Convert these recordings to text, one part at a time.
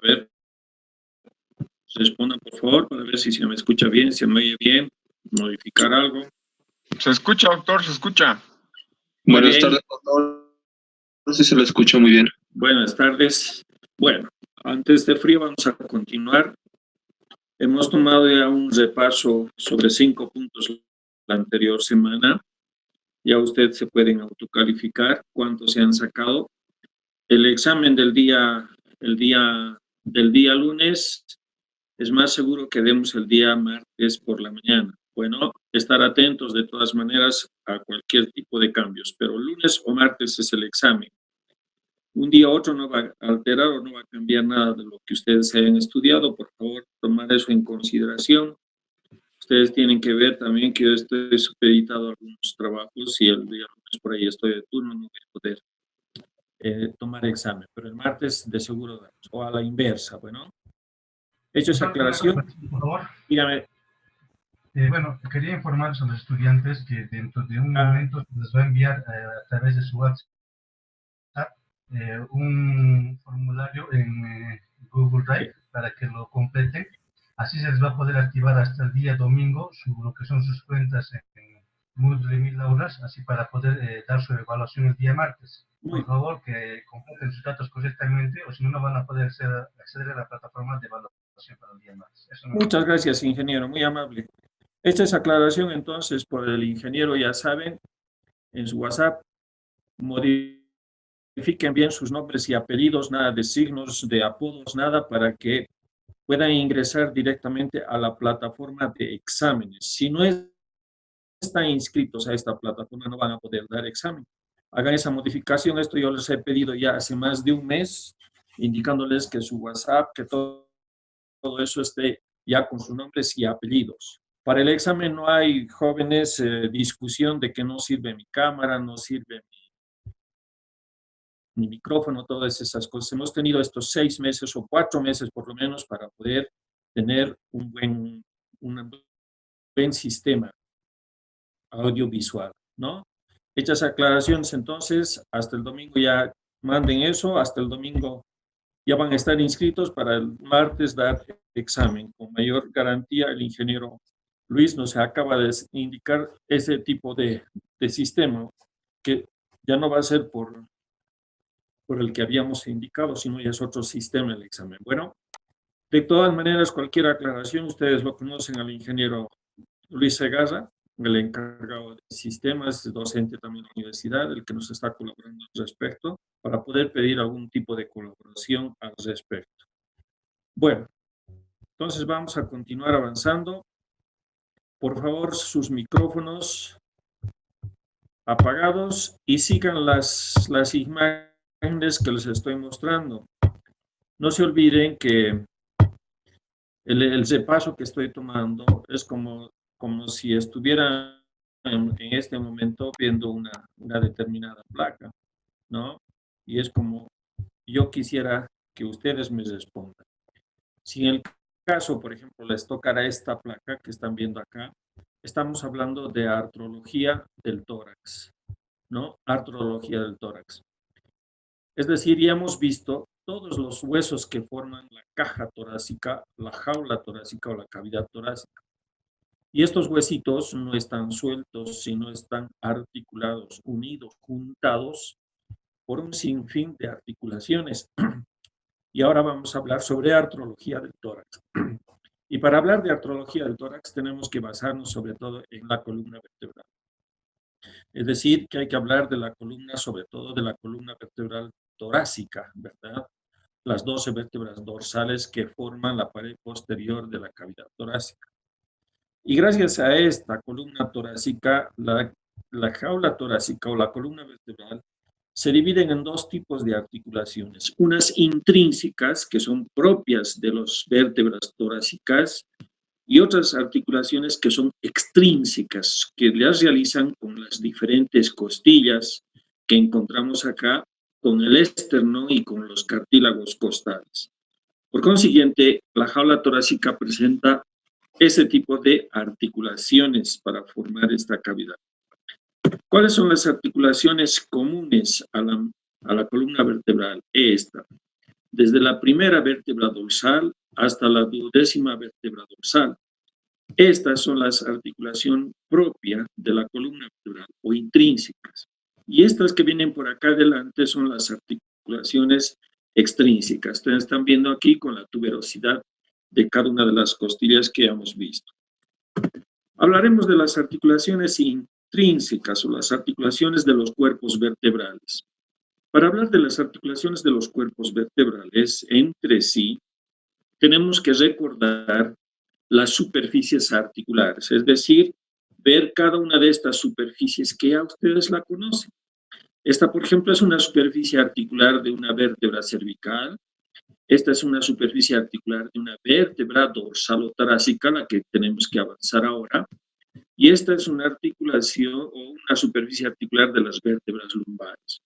ver, respondan por favor para ver si se me escucha bien, si me oye bien, modificar algo. Se escucha, doctor, se escucha. Buenas tardes, doctor. No sé si se lo escucha muy bien. Buenas tardes. Bueno, antes de frío vamos a continuar. Hemos tomado ya un repaso sobre 5 puntos la anterior semana. Ya ustedes se pueden autocalificar cuántos se han sacado. El examen del día lunes es más seguro que demos el día martes por la mañana. Bueno, estar atentos de todas maneras a cualquier tipo de cambios, pero lunes o martes es el examen. Un día u otro no va a alterar o no va a cambiar nada de lo que ustedes hayan estudiado. Por favor, tomar eso en consideración. Ustedes tienen que ver también que yo estoy supeditado a algunos trabajos y el día lunes por ahí estoy de turno, no voy a poder tomar examen, pero el martes de seguro damos, o a la inversa, bueno. Hecho esa aclaración, por favor. dígame. Bueno, quería informar a los estudiantes que dentro de un momento les va a enviar a través de su WhatsApp un formulario en Google Drive para que lo completen. Así se les va a poder activar hasta el día domingo lo que son sus cuentas en Moodle 1000 aulas, así para poder dar su evaluación el día martes. Por favor, que completen sus datos correctamente o si no, no van a poder acceder a la plataforma de evaluación para el día martes. Muchas gracias, ingeniero, muy amable. Esta es aclaración entonces por el ingeniero, ya saben, en su WhatsApp, modifiquen bien sus nombres y apellidos, nada de signos, de apodos, nada, para que puedan ingresar directamente a la plataforma de exámenes. Si no están inscritos a esta plataforma, no van a poder dar examen. Hagan esa modificación. Esto yo les he pedido ya hace más de un mes, indicándoles que su WhatsApp, que todo eso esté ya con sus nombres y apellidos. Para el examen no hay, jóvenes, discusión de que no sirve mi cámara, no sirve mi micrófono, todas esas cosas. Hemos tenido estos 6 meses o 4 meses por lo menos para poder tener un buen sistema audiovisual, ¿no? Hechas aclaraciones, entonces, hasta el domingo ya manden eso, hasta el domingo ya van a estar inscritos para el martes dar examen. Con mayor garantía, el ingeniero Luis nos acaba de indicar ese tipo de sistema, que ya no va a ser por el que habíamos indicado, sino ya es otro sistema el examen. Bueno, de todas maneras, cualquier aclaración, ustedes lo conocen al ingeniero Luis Segarra, el encargado de sistemas, docente también de la universidad, el que nos está colaborando al respecto, para poder pedir algún tipo de colaboración al respecto. Bueno, entonces vamos a continuar avanzando. Por favor, sus micrófonos apagados y sigan las imágenes que les estoy mostrando. No se olviden que el repaso que estoy tomando es como si estuviera en este momento viendo una determinada placa, ¿no? Y es como yo quisiera que ustedes me respondan. Si en el caso, por ejemplo, les tocara esta placa que están viendo acá, estamos hablando de artrología del tórax, ¿no? Artrología del tórax. Es decir, ya hemos visto todos los huesos que forman la caja torácica, la jaula torácica o la cavidad torácica. Y estos huesitos no están sueltos, sino están articulados, unidos, juntados por un sinfín de articulaciones. Y ahora vamos a hablar sobre artrología del tórax. Y para hablar de artrología del tórax tenemos que basarnos sobre todo en la columna vertebral. Es decir, que hay que hablar de la columna, sobre todo de la columna vertebral torácica, ¿verdad? Las 12 vértebras dorsales que forman la pared posterior de la cavidad torácica. Y gracias a esta columna torácica, la jaula torácica o la columna vertebral se dividen en 2 tipos de articulaciones. Unas intrínsecas, que son propias de las vértebras torácicas, y otras articulaciones que son extrínsecas, que las realizan con las diferentes costillas que encontramos acá, con el esterno y con los cartílagos costales. Por consiguiente, la jaula torácica presenta ese tipo de articulaciones para formar esta cavidad. ¿Cuáles son las articulaciones comunes a la columna vertebral? Esta. desde la primera vértebra dorsal hasta la 12ª vértebra dorsal. Estas son las articulaciones propias de la columna vertebral o intrínsecas. Y estas que vienen por acá adelante son las articulaciones extrínsecas. Ustedes están viendo aquí con la tuberosidad de cada una de las costillas que hemos visto. Hablaremos de las articulaciones intrínsecas o las articulaciones de los cuerpos vertebrales. Para hablar de las articulaciones de los cuerpos vertebrales entre sí, tenemos que recordar las superficies articulares, es decir, ver cada una de estas superficies que ya ustedes la conocen. Esta, por ejemplo, es una superficie articular de una vértebra cervical. Esta es una superficie articular de una vértebra dorsal o torácica, la que tenemos que avanzar ahora. Y esta es una articulación o una superficie articular de las vértebras lumbares.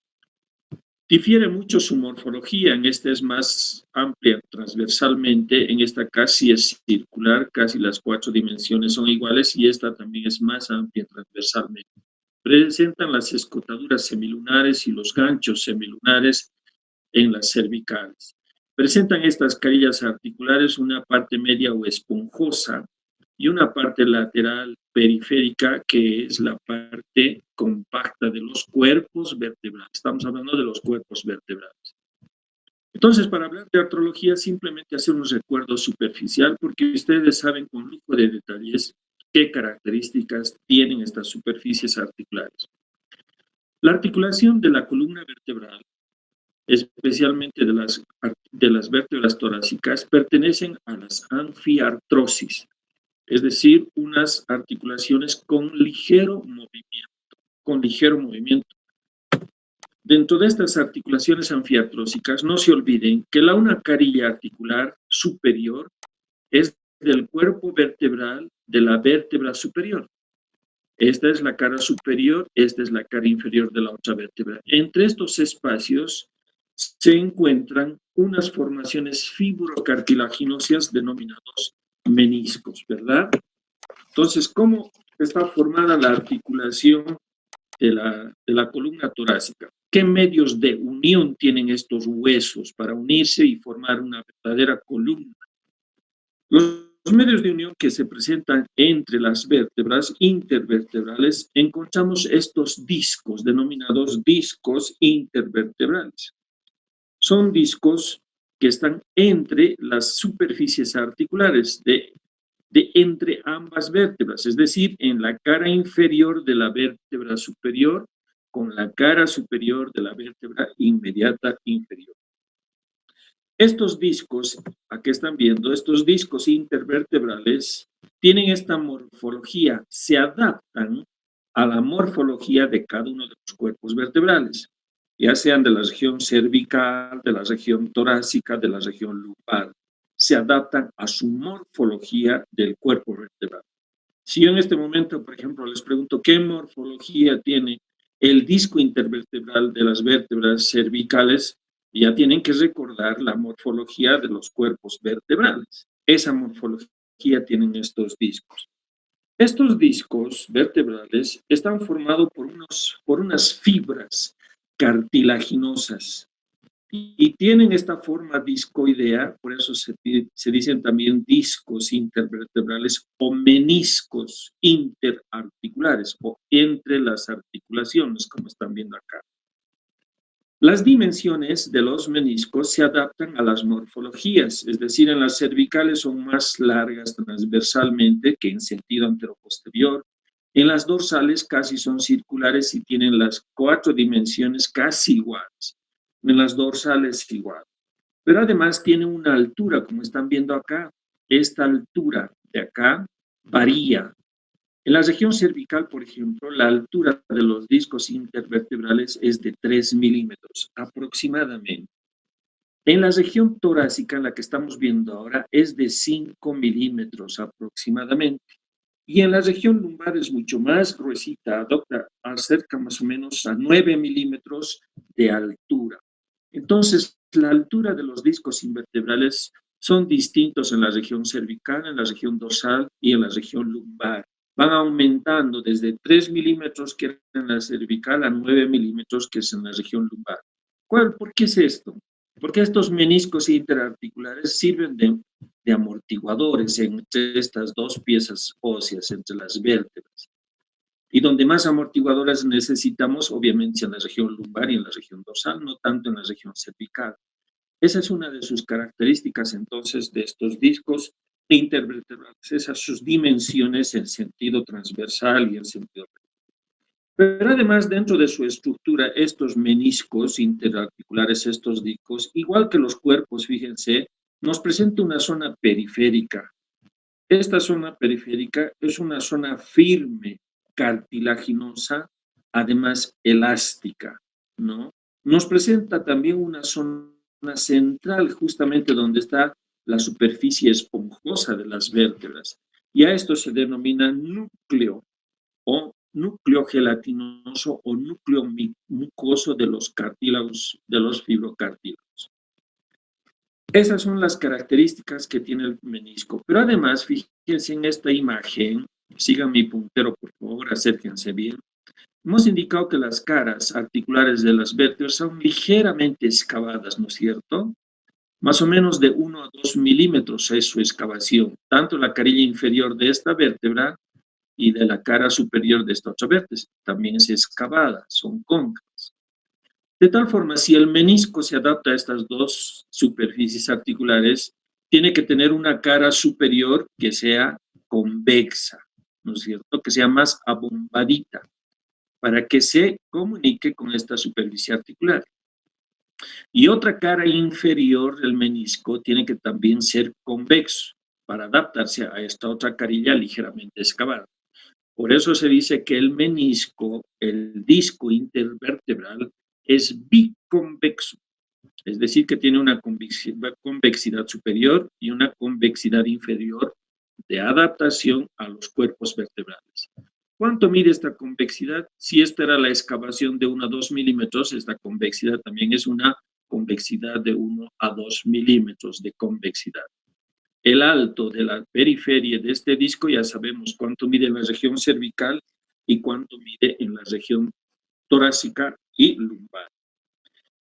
Difiere mucho su morfología, en esta es más amplia transversalmente, en esta casi es circular, casi las 4 dimensiones son iguales y esta también es más amplia transversalmente. Presentan las escotaduras semilunares y los ganchos semilunares en las cervicales. Presentan estas carillas articulares una parte media o esponjosa y una parte lateral periférica que es la parte compacta de los cuerpos vertebrales. Estamos hablando de los cuerpos vertebrales. Entonces, para hablar de artrología, simplemente hacer un recuerdo superficial porque ustedes saben con lujo de detalles qué características tienen estas superficies articulares. La articulación de la columna vertebral, especialmente de las vértebras torácicas, pertenecen a las anfiartrosis, es decir, unas articulaciones con ligero movimiento. Dentro de estas articulaciones anfiartrósicas, no se olviden que una carilla articular superior es del cuerpo vertebral de la vértebra superior. Esta es la cara superior, esta es la cara inferior de la otra vértebra. Entre estos espacios se encuentran unas formaciones fibrocartilaginosas denominados meniscos, ¿verdad? Entonces, ¿cómo está formada la articulación de la columna torácica? ¿Qué medios de unión tienen estos huesos para unirse y formar una verdadera columna? Los medios de unión que se presentan entre las vértebras intervertebrales, encontramos estos discos, denominados discos intervertebrales. Son discos que están entre las superficies articulares de entre ambas vértebras, es decir, en la cara inferior de la vértebra superior con la cara superior de la vértebra inmediata inferior. Estos discos, aquí están viendo, estos discos intervertebrales tienen esta morfología, se adaptan a la morfología de cada uno de los cuerpos vertebrales, ya sean de la región cervical, de la región torácica, de la región lumbar. Se adaptan a su morfología del cuerpo vertebral. Si yo en este momento, por ejemplo, les pregunto qué morfología tiene el disco intervertebral de las vértebras cervicales, ya tienen que recordar la morfología de los cuerpos vertebrales. Esa morfología tienen estos discos. Estos discos vertebrales están formados por unas fibras cartilaginosas y tienen esta forma discoidea, por eso se dicen también discos intervertebrales o meniscos interarticulares o entre las articulaciones, como están viendo acá. Las dimensiones de los meniscos se adaptan a las morfologías, es decir, en las cervicales son más largas transversalmente que en sentido anteroposterior. En las dorsales casi son circulares y tienen las 4 dimensiones casi iguales. En las dorsales igual. Pero además tiene una altura, como están viendo acá. Esta altura de acá varía. En la región cervical, por ejemplo, la altura de los discos intervertebrales es de 3 milímetros aproximadamente. En la región torácica, en la que estamos viendo ahora, es de 5 milímetros aproximadamente. Y en la región lumbar es mucho más gruesita, adopta acerca más o menos a 9 milímetros de altura. Entonces, la altura de los discos invertebrales son distintos en la región cervical, en la región dorsal y en la región lumbar. Van aumentando desde 3 milímetros que es en la cervical a 9 milímetros que es en la región lumbar. ¿Por qué es esto? Porque estos meniscos interarticulares sirven de amortiguadores entre estas dos piezas óseas, entre las vértebras. Y donde más amortiguadores necesitamos, obviamente, en la región lumbar y en la región dorsal, no tanto en la región cervical. Esa es una de sus características, entonces, de estos discos intervertebrales, esas sus dimensiones en sentido transversal y en sentido recto. Pero además, dentro de su estructura, estos meniscos interarticulares, estos discos, igual que los cuerpos, fíjense, nos presenta una zona periférica. Esta zona periférica es una zona firme, cartilaginosa, además elástica, ¿no? Nos presenta también una zona central, justamente donde está la superficie esponjosa de las vértebras. Y a esto se denomina núcleo o núcleo gelatinoso o núcleo mucoso de los cartílagos, de los fibrocartílagos. Esas son las características que tiene el menisco. Pero además, fíjense en esta imagen, sigan mi puntero por favor, acérquense bien. Hemos indicado que las caras articulares de las vértebras son ligeramente excavadas, ¿no es cierto? Más o menos de 1 a 2 milímetros es su excavación, tanto la carilla inferior de esta vértebra y de la cara superior de esta otra vértebra. También es excavada, son cóncavas. De tal forma, si el menisco se adapta a estas dos superficies articulares, tiene que tener una cara superior que sea convexa, ¿no es cierto? Que sea más abombadita, para que se comunique con esta superficie articular. Y otra cara inferior del menisco tiene que también ser convexo, para adaptarse a esta otra carilla ligeramente excavada. Por eso se dice que el menisco, el disco intervertebral, es biconvexo, es decir, que tiene una convexidad superior y una convexidad inferior de adaptación a los cuerpos vertebrales. ¿Cuánto mide esta convexidad? Si esta era la excavación de 1 a 2 milímetros, esta convexidad también es una convexidad de 1 a 2 milímetros de convexidad. El alto de la periferia de este disco ya sabemos cuánto mide en la región cervical y cuánto mide en la región torácica y lumbar.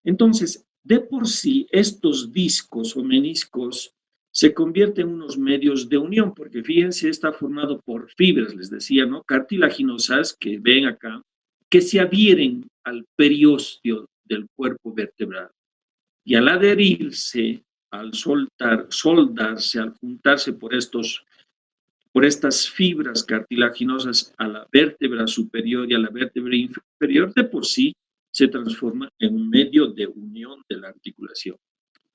Entonces, de por sí, estos discos o meniscos se convierten en unos medios de unión, porque fíjense, está formado por fibras, les decía, ¿no? Cartilaginosas, que ven acá, que se adhieren al periósteo del cuerpo vertebral. Y al adherirse, al soldarse, al juntarse por estas fibras cartilaginosas a la vértebra superior y a la vértebra inferior, de por sí se transforma en un medio de unión de la articulación.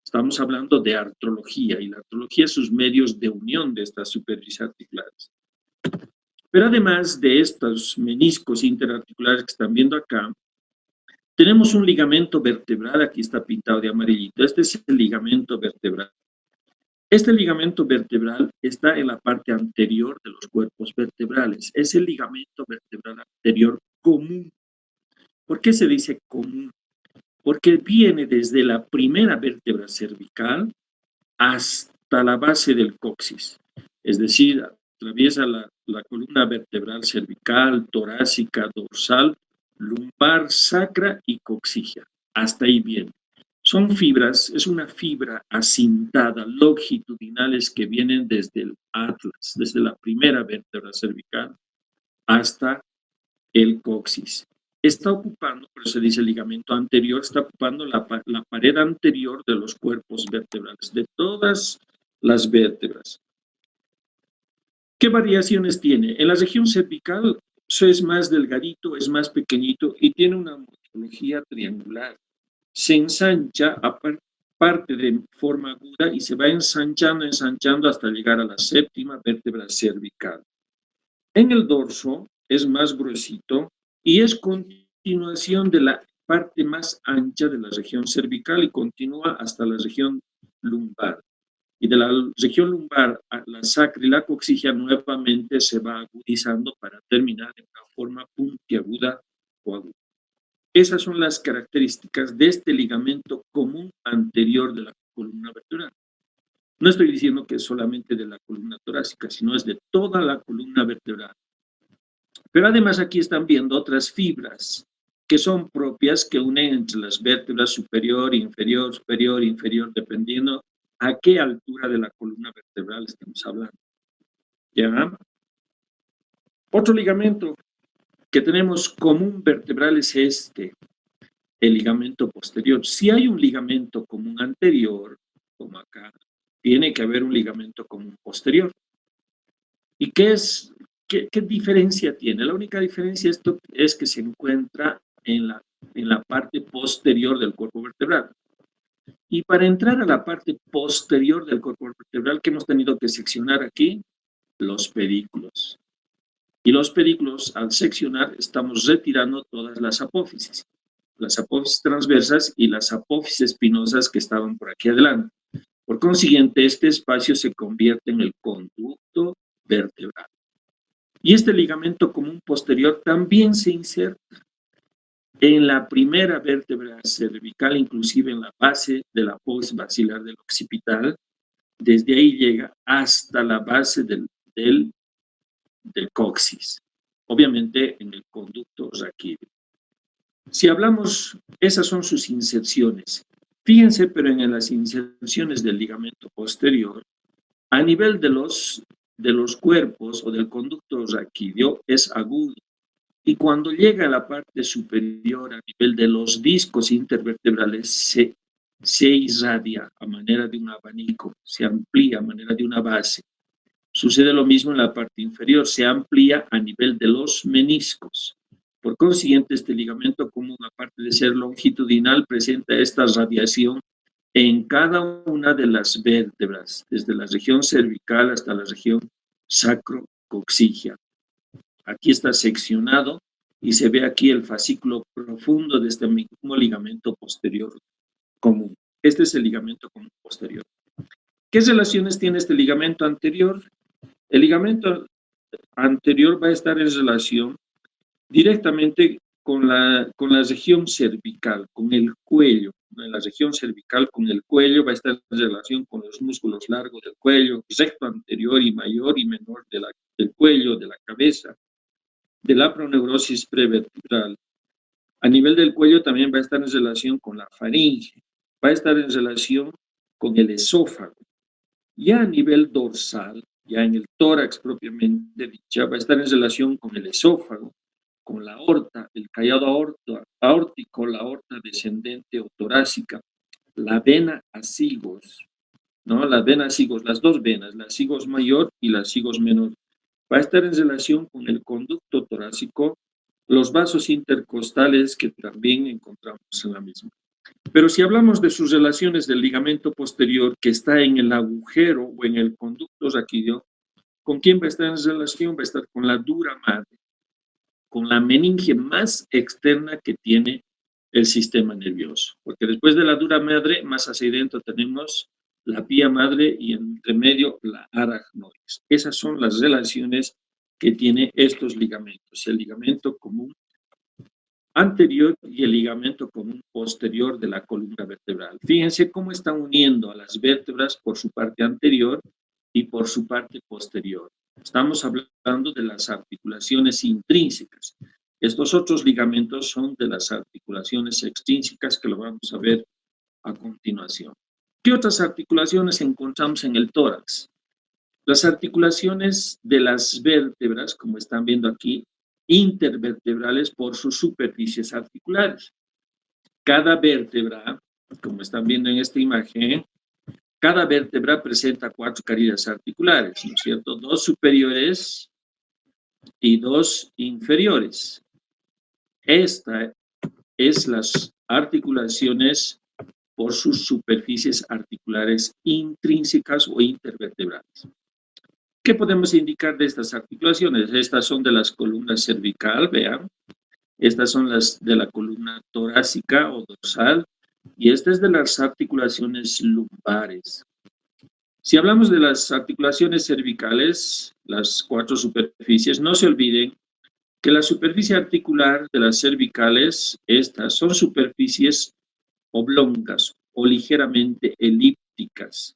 Estamos hablando de artrología, y la artrología es sus medios de unión de estas superficies articulares. Pero además de estos meniscos interarticulares que están viendo acá, tenemos un ligamento vertebral, aquí está pintado de amarillito, este es el ligamento vertebral. Este ligamento vertebral está en la parte anterior de los cuerpos vertebrales, es el ligamento vertebral anterior común. ¿Por qué se dice común? Porque viene desde la primera vértebra cervical hasta la base del coxis, es decir, atraviesa la columna vertebral cervical, torácica, dorsal, lumbar, sacra y coxígea. Hasta ahí bien. Son fibras, es una fibra acintada, longitudinales que vienen desde el atlas, desde la primera vértebra cervical hasta el coxis. Está ocupando, por eso se dice ligamento anterior, está ocupando la pared anterior de los cuerpos vertebrales, de todas las vértebras. ¿Qué variaciones tiene? En la región cervical es más delgadito, es más pequeñito y tiene una morfología triangular. Se ensancha a parte de forma aguda y se va ensanchando hasta llegar a la séptima vértebra cervical. En el dorso es más gruesito y es continuación de la parte más ancha de la región cervical y continúa hasta la región lumbar. Y de la región lumbar a la sacra y la coxígea nuevamente se va agudizando para terminar en una forma puntiaguda o aguda. Esas son las características de este ligamento común anterior de la columna vertebral. No estoy diciendo que es solamente de la columna torácica, sino es de toda la columna vertebral. Pero además aquí están viendo otras fibras que son propias, que unen entre las vértebras superior, inferior, dependiendo a qué altura de la columna vertebral estamos hablando. ¿Ya? Otro ligamento que tenemos común vertebral es el ligamento posterior. Si hay un ligamento común anterior, como acá, tiene que haber un ligamento común posterior. ¿Y qué diferencia tiene? La única diferencia es que se encuentra en la parte posterior del cuerpo vertebral. Y para entrar a la parte posterior del cuerpo vertebral, ¿qué hemos tenido que seccionar aquí? Los pedículos. Y los pedículos, al seccionar, estamos retirando todas las apófisis transversas y las apófisis espinosas que estaban por aquí adelante. Por consiguiente, este espacio se convierte en el conducto vertebral. Y este ligamento común posterior también se inserta en la primera vértebra cervical, inclusive en la base de la apófisis basilar del occipital. Desde ahí llega hasta la base del coxis, obviamente en el conducto raquídeo. Si hablamos, esas son sus inserciones. Fíjense, pero en las inserciones del ligamento posterior, a nivel de los cuerpos o del conducto raquídeo es agudo. Y cuando llega a la parte superior, a nivel de los discos intervertebrales, se irradia a manera de un abanico, se amplía a manera de una base. Sucede lo mismo en la parte inferior, se amplía a nivel de los meniscos. Por consiguiente, este ligamento común, aparte de ser longitudinal, presenta esta radiación en cada una de las vértebras, desde la región cervical hasta la región sacrocoxígea. Aquí está seccionado y se ve aquí el fascículo profundo de este mismo ligamento posterior común. Este es el ligamento común posterior. ¿Qué relaciones tiene este ligamento anterior? El ligamento anterior va a estar en relación directamente con la región cervical, con el cuello. En la región cervical con el cuello va a estar en relación con los músculos largos del cuello, recto anterior y mayor y menor del cuello, de la cabeza, de la proneurosis prevertebral. A nivel del cuello también va a estar en relación con la faringe, va a estar en relación con el esófago. Ya a nivel dorsal, ya en el tórax propiamente dicha, va a estar en relación con el esófago, con la aorta, el callado aórtico, la aorta descendente o torácica, la vena acigos, ¿no? La vena acigos, las dos venas, la acigos mayor y la acigos menor. Va a estar en relación con el conducto torácico, los vasos intercostales que también encontramos en la misma. Pero si hablamos de sus relaciones del ligamento posterior que está en el agujero o en el conducto raquídeo, ¿con quién va a estar en relación? Va a estar con la dura madre, con la meninge más externa que tiene el sistema nervioso. Porque después de la dura madre, más hacia adentro tenemos la pía madre y entre medio la aracnoides. Esas son las relaciones que tiene estos ligamentos, el ligamento común anterior y el ligamento común posterior de la columna vertebral. Fíjense cómo están uniendo a las vértebras por su parte anterior y por su parte posterior. Estamos hablando de las articulaciones intrínsecas. Estos otros ligamentos son de las articulaciones extrínsecas que lo vamos a ver a continuación. ¿Qué otras articulaciones encontramos en el tórax? Las articulaciones de las vértebras, como están viendo aquí, intervertebrales por sus superficies articulares. Cada vértebra, como están viendo en esta imagen, cada vértebra presenta 4 carillas articulares, ¿no es cierto? 2 superiores y 2 inferiores. Esta es las articulaciones por sus superficies articulares intrínsecas o intervertebrales. ¿Qué podemos indicar de estas articulaciones? Estas son de las columnas cervical, vean. Estas son las de la columna torácica o dorsal. Y esta es de las articulaciones lumbares. Si hablamos de las articulaciones cervicales, las 4 superficies, no se olviden que la superficie articular de las cervicales, estas son superficies oblongas o ligeramente elípticas.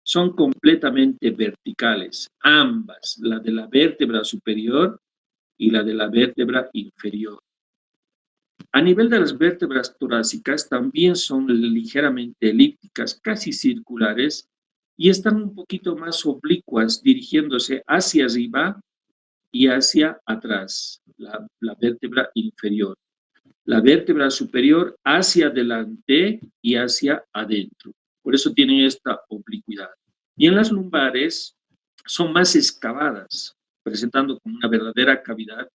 Son completamente verticales, ambas, la de la vértebra superior y la de la vértebra inferior. A nivel de las vértebras torácicas también son ligeramente elípticas, casi circulares, y están un poquito más oblicuas, dirigiéndose hacia arriba y hacia atrás, la vértebra inferior. La vértebra superior hacia adelante y hacia adentro. Por eso tienen esta oblicuidad. Y en las lumbares son más excavadas, presentando como una verdadera cavidad,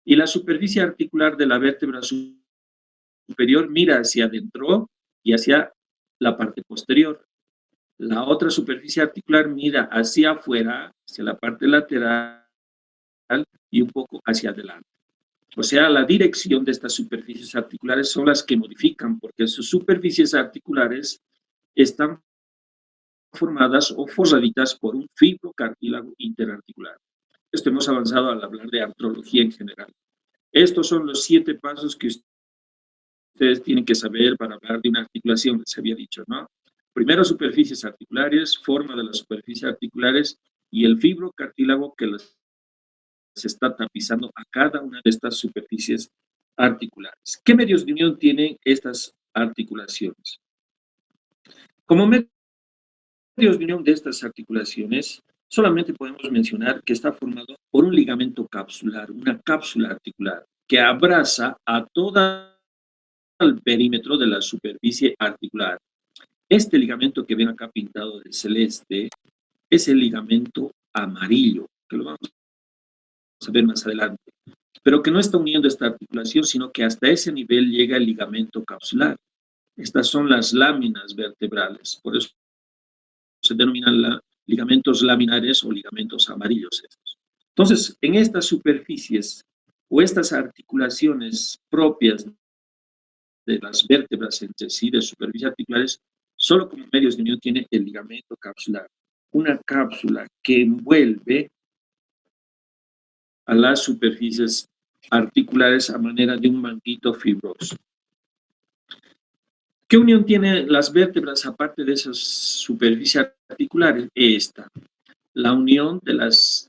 y la superficie articular de la vértebra superior mira hacia adentro y hacia la parte posterior. La otra superficie articular mira hacia afuera, hacia la parte lateral y un poco hacia adelante. O sea, la dirección de estas superficies articulares son las que modifican, porque sus superficies articulares están formadas o forraditas por un fibrocartílago interarticular. Esto hemos avanzado al hablar de artrología en general. Estos son los 7 pasos que ustedes tienen que saber para hablar de una articulación, que se había dicho, ¿no? Primero, superficies articulares, forma de las superficies articulares y el fibrocartílago que se está tapizando a cada una de estas superficies articulares. ¿Qué medios de unión tienen estas articulaciones? Como medios de unión de estas articulaciones, solamente podemos mencionar que está formado por un ligamento capsular, una cápsula articular, que abraza a todo el perímetro de la superficie articular. Este ligamento que ven acá pintado de celeste es el ligamento amarillo, que lo vamos a ver más adelante, pero que no está uniendo esta articulación, sino que hasta ese nivel llega el ligamento capsular. Estas son las láminas vertebrales, por eso se denominan ligamentos laminares o ligamentos amarillos estos. Entonces, en estas superficies o estas articulaciones propias de las vértebras entre sí, de superficies articulares, solo como medios de unión tiene el ligamento capsular, una cápsula que envuelve a las superficies articulares a manera de un manguito fibroso. ¿Qué unión tienen las vértebras aparte de esas superficies articulares? Esta, la unión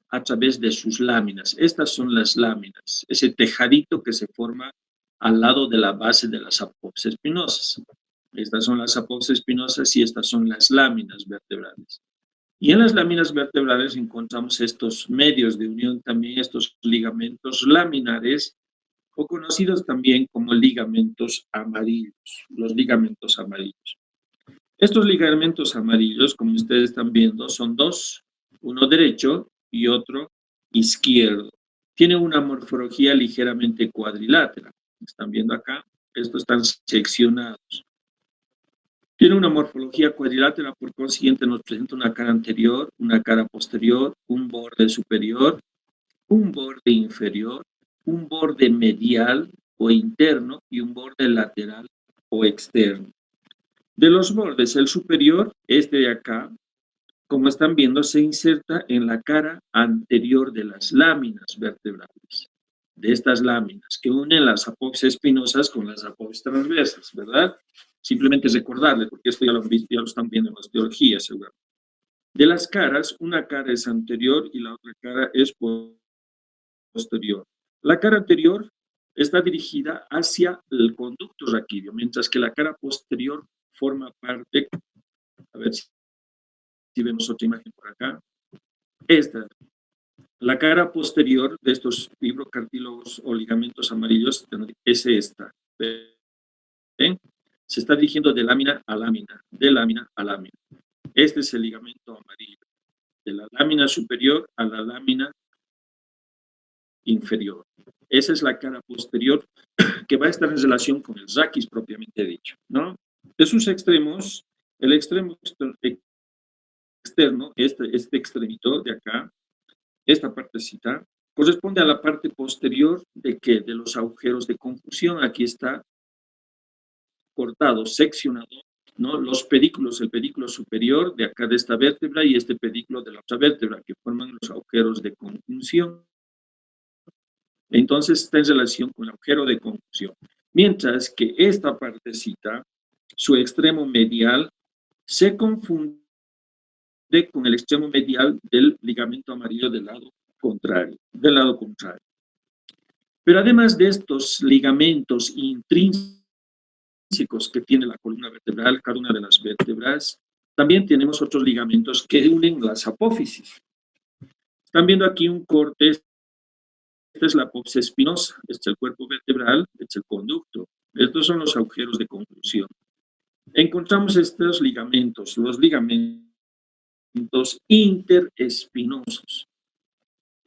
a través de sus láminas. Estas son las láminas, ese tejadito que se forma al lado de la base de las apófisis espinosas. Estas son las apófisis espinosas y estas son las láminas vertebrales. Y en las láminas vertebrales encontramos estos medios de unión también, estos ligamentos laminares, o conocidos también como ligamentos amarillos, los ligamentos amarillos. Estos ligamentos amarillos, como ustedes están viendo, son dos, uno derecho y otro izquierdo. Tienen una morfología ligeramente cuadrilátera. Están viendo acá, estos están seccionados. Tiene una morfología cuadrilátera, por consiguiente nos presenta una cara anterior, una cara posterior, un borde superior, un borde inferior, un borde medial o interno y un borde lateral o externo. De los bordes, el superior, este de acá, como están viendo, se inserta en la cara anterior de las láminas vertebrales, de estas láminas que unen las apófisis espinosas con las apófisis transversas, ¿verdad? Simplemente recordarles, porque esto ya lo están viendo en la osteología, seguramente. De las caras, una cara es anterior y la otra cara es posterior. La cara anterior está dirigida hacia el conducto raquídeo, mientras que la cara posterior forma parte, a ver si vemos otra imagen por acá, esta, la cara posterior de estos fibrocartílagos o ligamentos amarillos es esta, ¿ven? Se está dirigiendo de lámina a lámina, de lámina a lámina. Este es el ligamento amarillo, de la lámina superior a la lámina inferior. Esa es la cara posterior que va a estar en relación con el raquis propiamente dicho, ¿no? De sus extremos, el extremo externo, este extremito de acá, esta partecita, corresponde a la parte posterior de ¿qué? De los agujeros de confusión. Aquí está cortado, seccionado, ¿no? Los pedículos, el pedículo superior de acá de esta vértebra y este pedículo de la otra vértebra que forman los agujeros de conjunción. Entonces está en relación con el agujero de conjunción. Mientras que esta partecita, su extremo medial, se confunde con el extremo medial del ligamento amarillo del lado contrario. Pero además de estos ligamentos intrínsecos que tiene la columna vertebral, cada una de las vértebras, también tenemos otros ligamentos que unen las apófisis. Están viendo aquí un corte. Esta es la apófisis espinosa, este es el cuerpo vertebral, este es el conducto. Estos son los agujeros de conclusión. Encontramos estos ligamentos, los ligamentos interespinosos.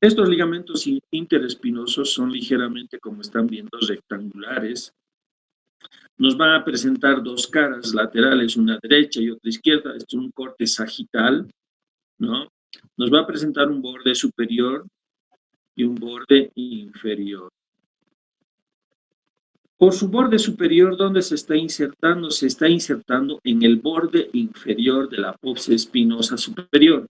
Estos ligamentos interespinosos son ligeramente, como están viendo, rectangulares. Nos van a presentar dos caras laterales, una derecha y otra izquierda. Esto es un corte sagital, ¿no? Nos va a presentar un borde superior y un borde inferior. Por su borde superior, ¿dónde se está insertando? Se está insertando en el borde inferior de la apófisis espinosa superior.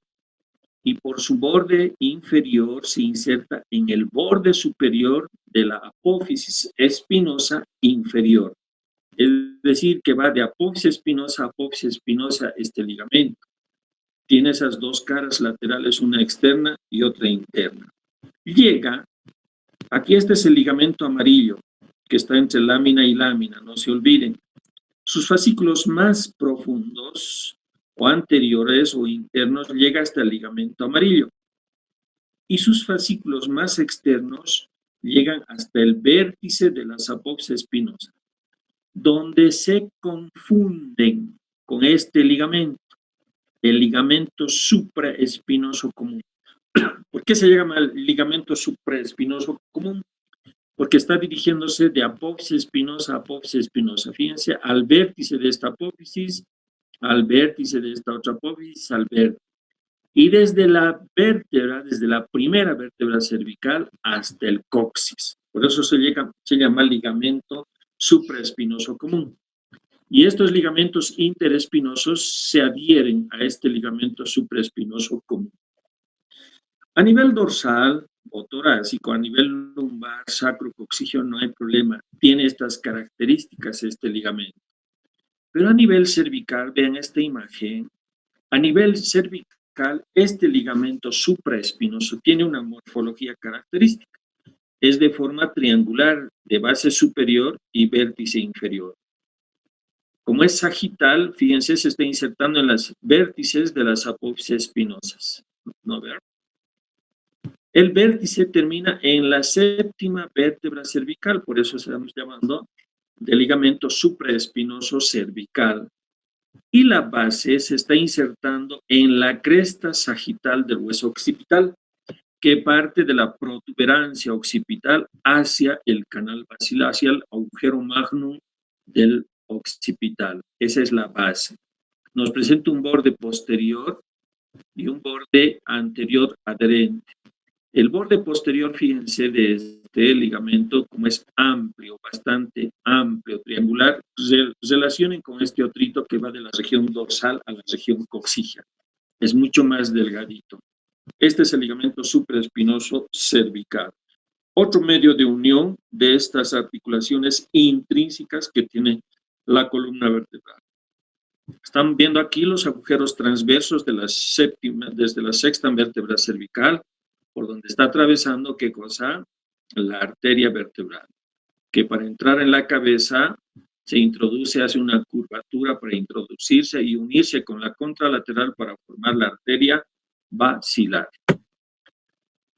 Y por su borde inferior se inserta en el borde superior de la apófisis espinosa inferior. Es decir, que va de apófisis espinosa a apófisis espinosa este ligamento. Tiene esas dos caras laterales, una externa y otra interna. Llega, aquí este es el ligamento amarillo, que está entre lámina y lámina, no se olviden. Sus fascículos más profundos, o anteriores o internos, llega hasta el ligamento amarillo. Y sus fascículos más externos llegan hasta el vértice de las apófisis espinosas, donde se confunden con este ligamento, el ligamento supraespinoso común. ¿Por qué se llama el ligamento supraespinoso común? Porque está dirigiéndose de apófisis espinosa a apófisis espinosa. Fíjense, al vértice de esta apófisis, al vértice de esta otra apófisis, al vértice. Y desde la vértebra, desde la primera vértebra cervical hasta el coxis. Por eso se llama ligamento supraespinoso común. Y estos ligamentos interespinosos se adhieren a este ligamento supraespinoso común. A nivel dorsal o torácico, a nivel lumbar, sacrocoxígeo, no hay problema. Tiene estas características este ligamento. Pero a nivel cervical, vean esta imagen, a nivel cervical, este ligamento supraespinoso tiene una morfología característica. Es de forma triangular, de base superior y vértice inferior. Como es sagital, fíjense, se está insertando en los vértices de las apófisis espinosas. ¿No ver? El vértice termina en la séptima vértebra cervical, por eso estamos llamando de ligamento supraespinoso cervical. Y la base se está insertando en la cresta sagital del hueso occipital, que parte de la protuberancia occipital hacia el canal basilar, hacia el agujero magnum del occipital. Esa es la base. Nos presenta un borde posterior y un borde anterior adherente. El borde posterior, fíjense, de este ligamento, como es amplio, bastante amplio, triangular, relacionen con este otrito que va de la región dorsal a la región coxígea. Es mucho más delgadito. Este es el ligamento supraespinoso cervical. Otro medio de unión de estas articulaciones intrínsecas que tiene la columna vertebral. Están viendo aquí los agujeros transversos de desde la sexta vértebra cervical, por donde está atravesando, ¿qué cosa? La arteria vertebral, que para entrar en la cabeza se introduce, hace una curvatura para introducirse y unirse con la contralateral para formar la arteria basilar.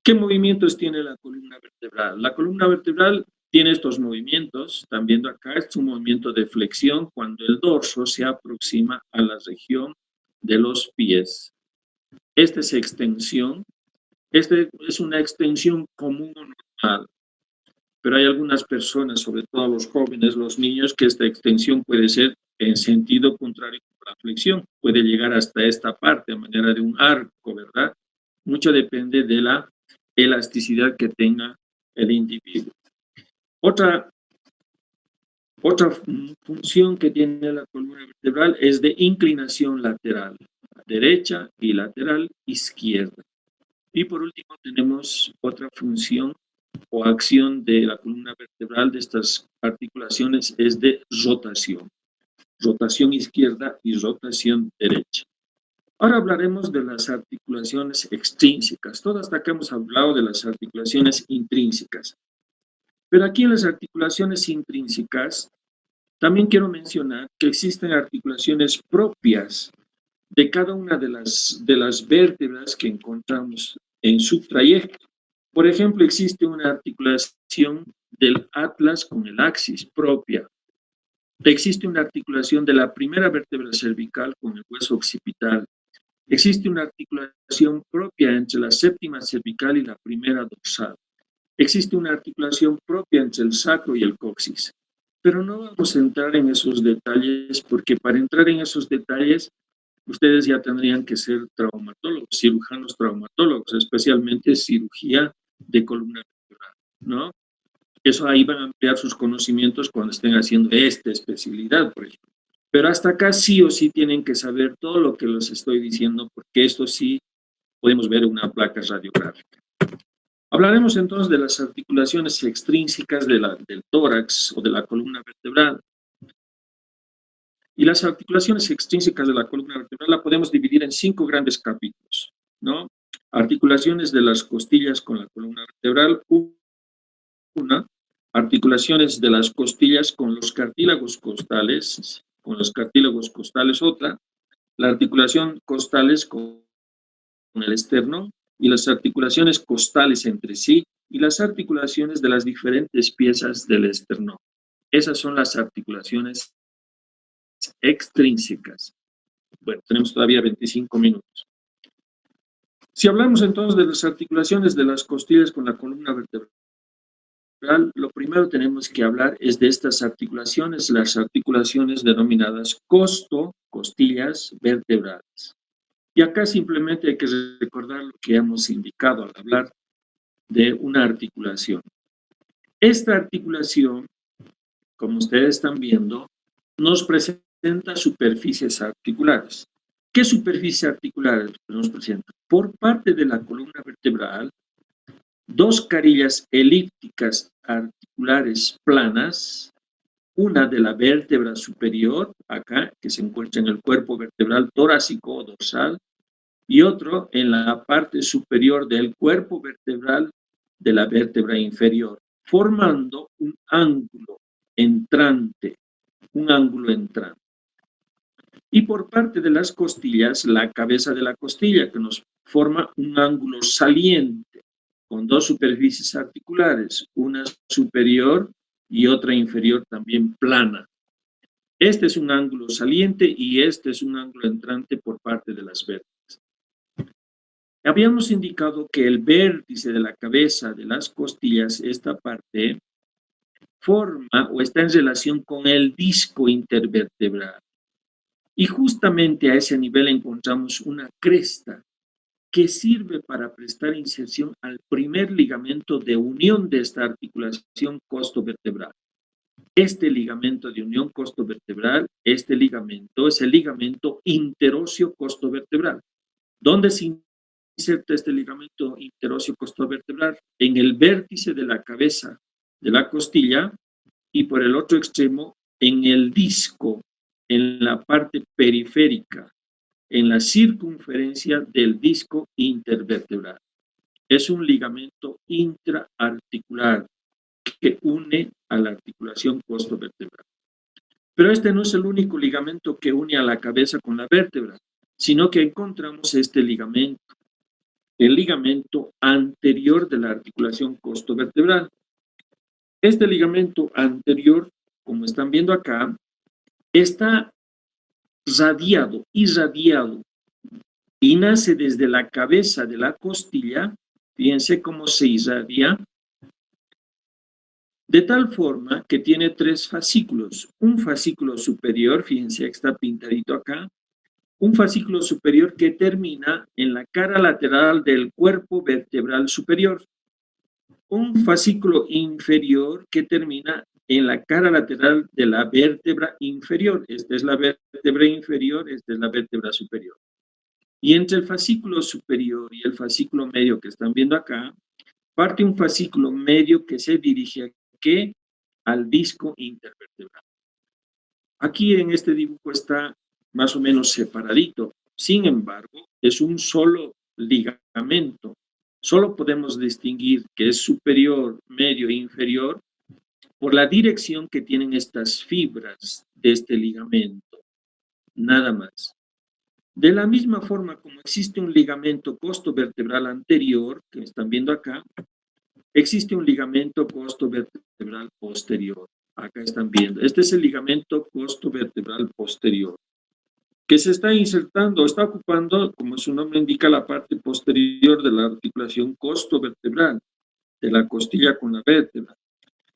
¿Qué movimientos tiene la columna vertebral? La columna vertebral tiene estos movimientos, están viendo acá, es un movimiento de flexión cuando el dorso se aproxima a la región de los pies. Esta es extensión. Esta es una extensión común o normal, pero hay algunas personas, sobre todo los jóvenes, los niños, que esta extensión puede ser en sentido contrario a la flexión. Puede llegar hasta esta parte, a manera de un arco, ¿verdad? Mucho depende de la elasticidad que tenga el individuo. Otra función que tiene la columna vertebral es de inclinación lateral, derecha y lateral izquierda. Y por último tenemos otra función o acción de la columna vertebral de estas articulaciones es de rotación. Rotación izquierda y rotación derecha. Ahora hablaremos de las articulaciones extrínsecas. Todo hasta acá hemos hablado de las articulaciones intrínsecas. Pero aquí en las articulaciones intrínsecas, también quiero mencionar que existen articulaciones propias de cada una de las vértebras que encontramos en su trayecto. Por ejemplo, existe una articulación del atlas con el axis propia. Existe una articulación de la primera vértebra cervical con el hueso occipital. Existe una articulación propia entre la séptima cervical y la primera dorsal. Existe una articulación propia entre el sacro y el coxis. Pero no vamos a entrar en esos detalles porque para entrar en esos detalles ustedes ya tendrían que ser traumatólogos, cirujanos traumatólogos, especialmente cirugía de columna vertebral, ¿no? Eso ahí van a ampliar sus conocimientos cuando estén haciendo esta especialidad, por ejemplo. Pero hasta acá sí o sí tienen que saber todo lo que les estoy diciendo, porque esto sí podemos ver en una placa radiográfica. Hablaremos entonces de las articulaciones extrínsecas del tórax o de la columna vertebral. Y las articulaciones extrínsecas de la columna vertebral la podemos dividir en 5 grandes capítulos, ¿no? Articulaciones de las costillas con la columna vertebral, una. Articulaciones de las costillas con los cartílagos costales, otra. La articulación costales con el esternón y las articulaciones costales entre sí y las articulaciones de las diferentes piezas del esternón. Esas son las articulaciones extrínsecas. Bueno, tenemos todavía 25 minutos. Si hablamos entonces de las articulaciones de las costillas con la columna vertebral, lo primero tenemos que hablar es de estas articulaciones, las articulaciones denominadas costillas vertebrales. Y acá simplemente hay que recordar lo que hemos indicado al hablar de una articulación. Esta articulación, como ustedes están viendo, nos presenta superficies articulares. ¿Qué superficies articulares nos presenta? Por parte de la columna vertebral, 2 carillas elípticas articulares planas, una de la vértebra superior, acá, que se encuentra en el cuerpo vertebral torácico o dorsal, y otro en la parte superior del cuerpo vertebral de la vértebra inferior, formando un ángulo entrante, Y por parte de las costillas, la cabeza de la costilla, que nos forma un ángulo saliente, con 2 superficies articulares, una superior y otra inferior también plana. Este es un ángulo saliente y este es un ángulo entrante por parte de las vértebras. Habíamos indicado que el vértice de la cabeza de las costillas, esta parte, forma o está en relación con el disco intervertebral. Y justamente a ese nivel encontramos una cresta que sirve para prestar inserción al primer ligamento de unión de esta articulación costovertebral. Este ligamento de unión costovertebral, este ligamento es el ligamento interóseo costovertebral. ¿Dónde se inserta este ligamento interóseo costovertebral? En el vértice de la cabeza de la costilla y por el otro extremo en el disco, en la parte periférica, en la circunferencia del disco intervertebral. Es un ligamento intraarticular que une a la articulación costovertebral. Pero este no es el único ligamento que une a la cabeza con la vértebra, sino que encontramos este ligamento, el ligamento anterior de la articulación costovertebral. Este ligamento anterior, como están viendo acá, está irradiado, y nace desde la cabeza de la costilla, fíjense cómo se irradia, de tal forma que tiene 3 fascículos. Un fascículo superior, fíjense que está pintadito acá, un fascículo superior que termina en la cara lateral del cuerpo vertebral superior. Un fascículo inferior que termina en la cara lateral de la vértebra inferior. Esta es la vértebra inferior, esta es la vértebra superior. Y entre el fascículo superior y el fascículo medio que están viendo acá, parte un fascículo medio que se dirige ¿qué? Al disco intervertebral. Aquí en este dibujo está más o menos separadito. Sin embargo, es un solo ligamento. Solo podemos distinguir que es superior, medio e inferior por la dirección que tienen estas fibras de este ligamento, nada más. De la misma forma como existe un ligamento costovertebral anterior, que están viendo acá, existe un ligamento costovertebral posterior. Acá están viendo. Este es el ligamento costovertebral posterior, que se está insertando, está ocupando, como su nombre indica, la parte posterior de la articulación costovertebral, de la costilla con la vértebra.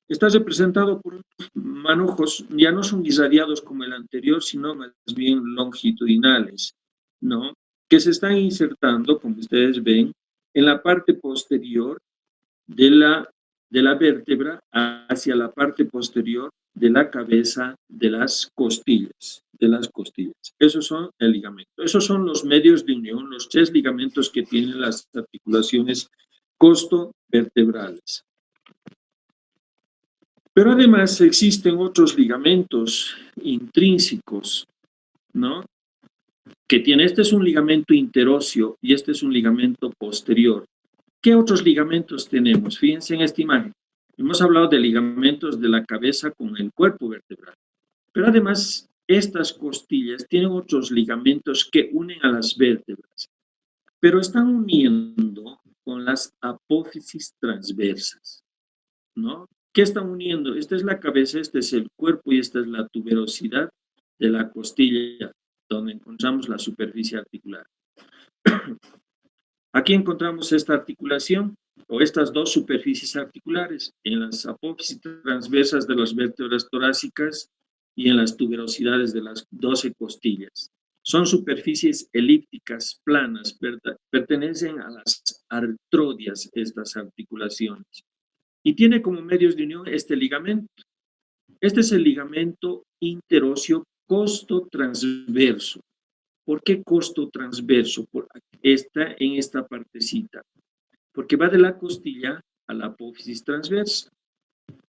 Está representado por manojos, ya no son irradiados como el anterior, sino más bien longitudinales, ¿no? Que se están insertando, como ustedes ven, en la parte posterior de la vértebra hacia la parte posterior de la cabeza de las costillas, Esos son el ligamento. Esos son los medios de unión, los 3 ligamentos que tienen las articulaciones costovertebrales. Pero además existen otros ligamentos intrínsecos, ¿no? Que tiene, este es un ligamento interóseo y este es un ligamento posterior. ¿Qué otros ligamentos tenemos? Fíjense en esta imagen. Hemos hablado de ligamentos de la cabeza con el cuerpo vertebral. Pero además, estas costillas tienen otros ligamentos que unen a las vértebras, pero están uniendo con las apófisis transversas, ¿no? ¿Qué están uniendo? Esta es la cabeza, este es el cuerpo y esta es la tuberosidad de la costilla, donde encontramos la superficie articular. Aquí encontramos esta articulación, o estas dos superficies articulares, en las apófisis transversas de las vértebras torácicas y en las tuberosidades de las 12 costillas. Son superficies elípticas, planas, pertenecen a las artrodias, estas articulaciones. Y tiene como medios de unión este ligamento. Este es el ligamento interóseo costotransverso. ¿Por qué costotransverso? En esta partecita. Porque va de la costilla a la apófisis transversa.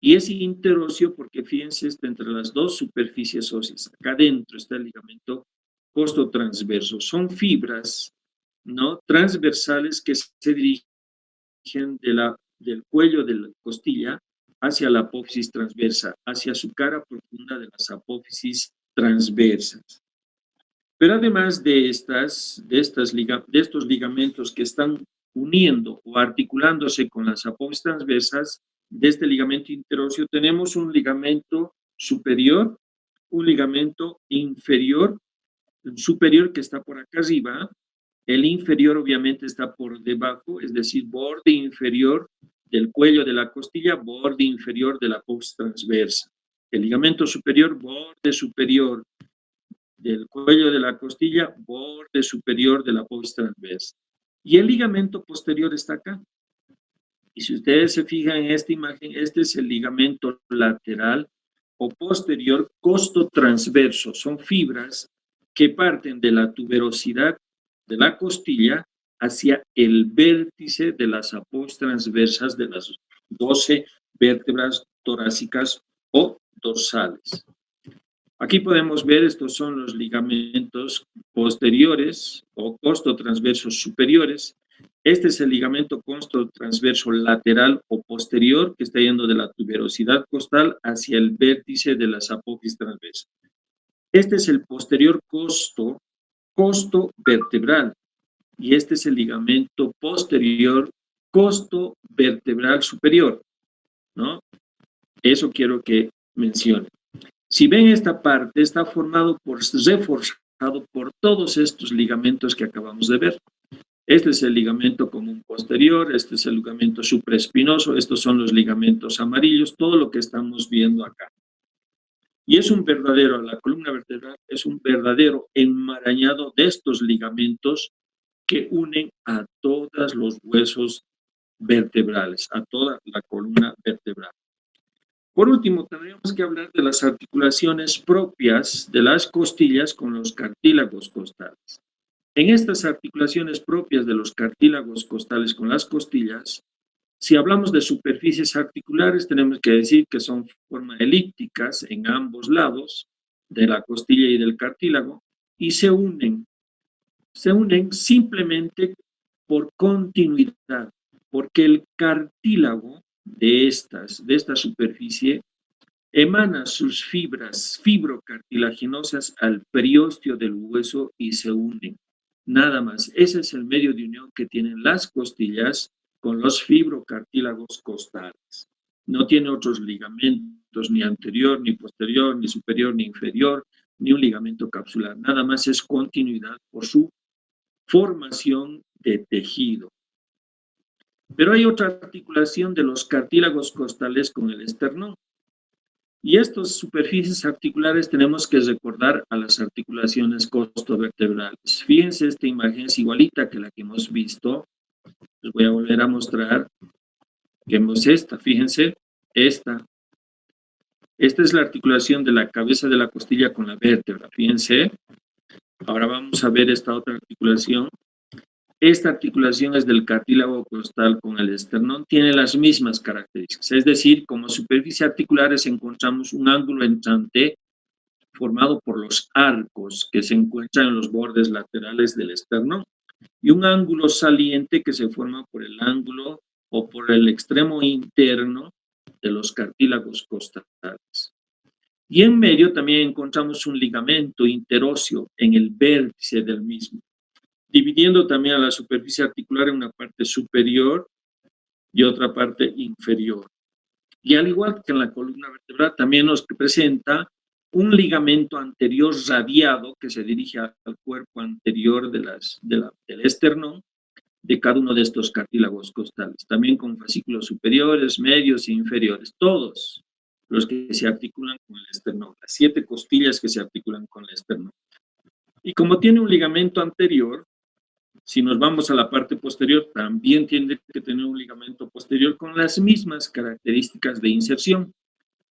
Y es interóseo porque, fíjense, está entre las dos superficies óseas. Acá adentro está el ligamento costotransverso. Son fibras, ¿no?, transversales que se dirigen del cuello de la costilla hacia la apófisis transversa, hacia su cara profunda de las apófisis transversas. Pero además de estos ligamentos que están uniendo o articulándose con las apófisis transversas de este ligamento interóseo, tenemos un ligamento superior, un ligamento inferior, el superior que está por acá arriba, el inferior obviamente está por debajo, es decir, borde inferior del cuello de la costilla, borde inferior de la apófisis transversa. El ligamento superior, borde superior del cuello de la costilla, borde superior de la apófisis transversa. Y el ligamento posterior está acá. Y si ustedes se fijan en esta imagen, este es el ligamento lateral o posterior costotransverso. Son fibras que parten de la tuberosidad de la costilla hacia el vértice de las apófisis transversas de las 12 vértebras torácicas o dorsales. Aquí podemos ver, estos son los ligamentos posteriores o costotransversos superiores. Este es el ligamento costotransverso lateral o posterior que está yendo de la tuberosidad costal hacia el vértice de las apófisis transversas. Este es el posterior costovertebral y este es el ligamento posterior costovertebral superior, ¿no? Eso quiero que mencione. Si ven esta parte, está reforzado por todos estos ligamentos que acabamos de ver. Este es el ligamento común posterior, este es el ligamento supraespinoso, estos son los ligamentos amarillos, todo lo que estamos viendo acá. Y es un verdadero, la columna vertebral es un verdadero enmarañado de estos ligamentos que unen a todos los huesos vertebrales, a toda la columna vertebral. Por último, tendríamos que hablar de las articulaciones propias de las costillas con los cartílagos costales. En estas articulaciones propias de los cartílagos costales con las costillas, si hablamos de superficies articulares, tenemos que decir que son forma elípticas en ambos lados de la costilla y del cartílago y se unen simplemente por continuidad, porque el cartílago de esta superficie emana sus fibras fibrocartilaginosas al periósteo del hueso y se unen. Nada más. Ese es el medio de unión que tienen las costillas con los fibrocartílagos costales. No tiene otros ligamentos, ni anterior, ni posterior, ni superior, ni inferior, ni un ligamento capsular. Nada más es continuidad por su formación de tejido. Pero hay otra articulación de los cartílagos costales con el esternón. Y estas superficies articulares tenemos que recordar a las articulaciones costovertebrales. Fíjense, esta imagen es igualita que la que hemos visto. Les voy a volver a mostrar. Vemos esta, fíjense, esta. Esta es la articulación de la cabeza de la costilla con la vértebra, fíjense. Ahora vamos a ver esta otra articulación. Esta articulación es del cartílago costal con el esternón, tiene las mismas características, es decir, como superficie articulares encontramos un ángulo entrante formado por los arcos que se encuentran en los bordes laterales del esternón y un ángulo saliente que se forma por el ángulo o por el extremo interno de los cartílagos costales. Y en medio también encontramos un ligamento interóseo en el vértice del mismo, dividiendo también a la superficie articular en una parte superior y otra parte inferior. Y al igual que en la columna vertebral, también nos presenta un ligamento anterior radiado que se dirige al cuerpo anterior del esternón de cada uno de estos cartílagos costales, también con fascículos superiores, medios e inferiores, todos los que se articulan con el esternón, las 7 costillas que se articulan con el esternón. Y como tiene un ligamento anterior, si nos vamos a la parte posterior, también tiene que tener un ligamento posterior con las mismas características de inserción,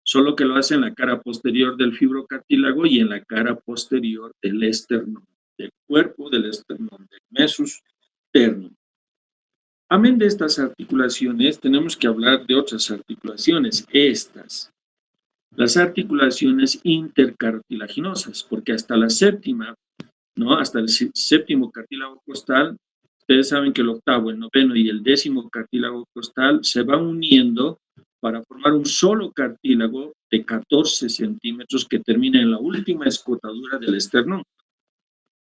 solo que lo hace en la cara posterior del fibrocartílago y en la cara posterior del esternón, del cuerpo del esternón, del mesus sternum. Amén de estas articulaciones, tenemos que hablar de otras articulaciones, las articulaciones intercartilaginosas, porque hasta la séptima, ¿no? Hasta el séptimo cartílago costal, ustedes saben que el octavo, el noveno y el 10º cartílago costal se van uniendo para formar un solo cartílago de 14 centímetros que termina en la última escotadura del esternón.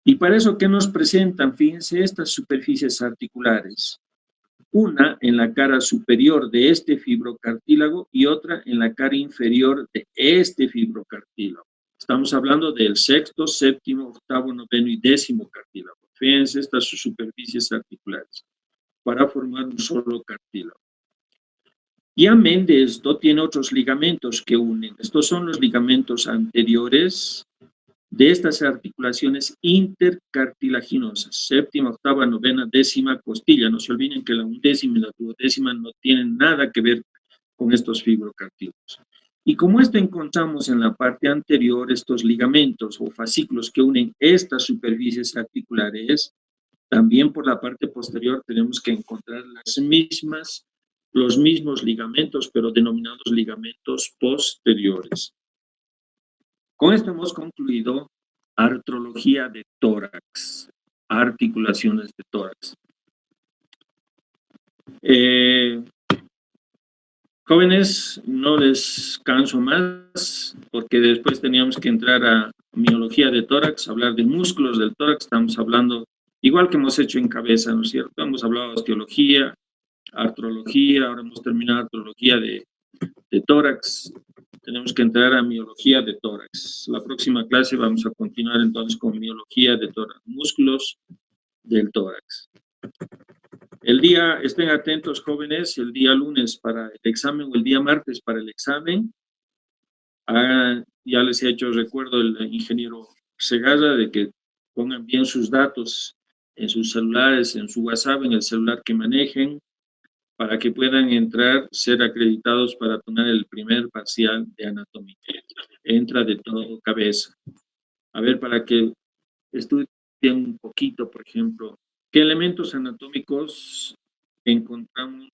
Y para eso, ¿qué nos presentan? Fíjense estas superficies articulares. Una en la cara superior de este fibrocartílago y otra en la cara inferior de este fibrocartílago. Estamos hablando del 6º, 7º, 8º, 9º y 10º cartílago. Fíjense estas superficies articulares para formar un solo cartílago. Y amén de esto, tiene otros ligamentos que unen. Estos son los ligamentos anteriores de estas articulaciones intercartilaginosas, 7ª, 8ª, 9ª, 10ª costilla. No se olviden que la 11ª y la 12ª no tienen nada que ver con estos fibrocartílagos. Y como esto encontramos en la parte anterior, estos ligamentos o fascículos que unen estas superficies articulares, también por la parte posterior tenemos que encontrar los mismos ligamentos, pero denominados ligamentos posteriores. Con esto hemos concluido artrología de tórax, articulaciones de tórax. Jóvenes, no les canso más, porque después teníamos que entrar a miología de tórax, hablar de músculos del tórax. Estamos hablando, igual que hemos hecho en cabeza, ¿no es cierto? Hemos hablado de osteología, artrología, ahora hemos terminado artrología de tórax. Tenemos que entrar a miología de tórax. La próxima clase vamos a continuar entonces con miología de tórax, músculos del tórax. Estén atentos jóvenes, el día lunes para el examen o el día martes para el examen. Ya les he hecho recuerdo el ingeniero Segarra de que pongan bien sus datos en sus celulares, en su WhatsApp, en el celular que manejen, para que puedan entrar, ser acreditados para tomar el primer parcial de anatomía. Entra de todo cabeza. A ver, para que estudien un poquito, por ejemplo, ¿qué elementos anatómicos encontramos,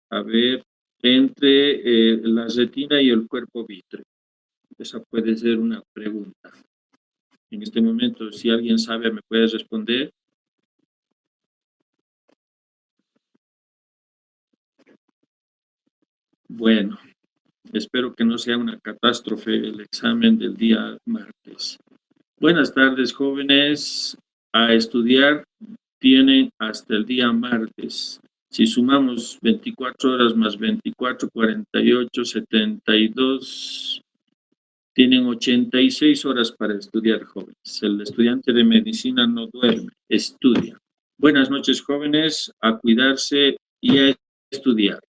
a ver, entre la retina y el cuerpo vítreo? Esa puede ser una pregunta. En este momento, si alguien sabe, me puede responder. Bueno, Espero que no sea una catástrofe el examen del día martes. Buenas tardes, jóvenes. A estudiar tienen hasta el día martes. Si sumamos 24 horas más 24, 48, 72, tienen 86 horas para estudiar, jóvenes. El estudiante de medicina no duerme, estudia. Buenas noches, jóvenes, a cuidarse y a estudiar.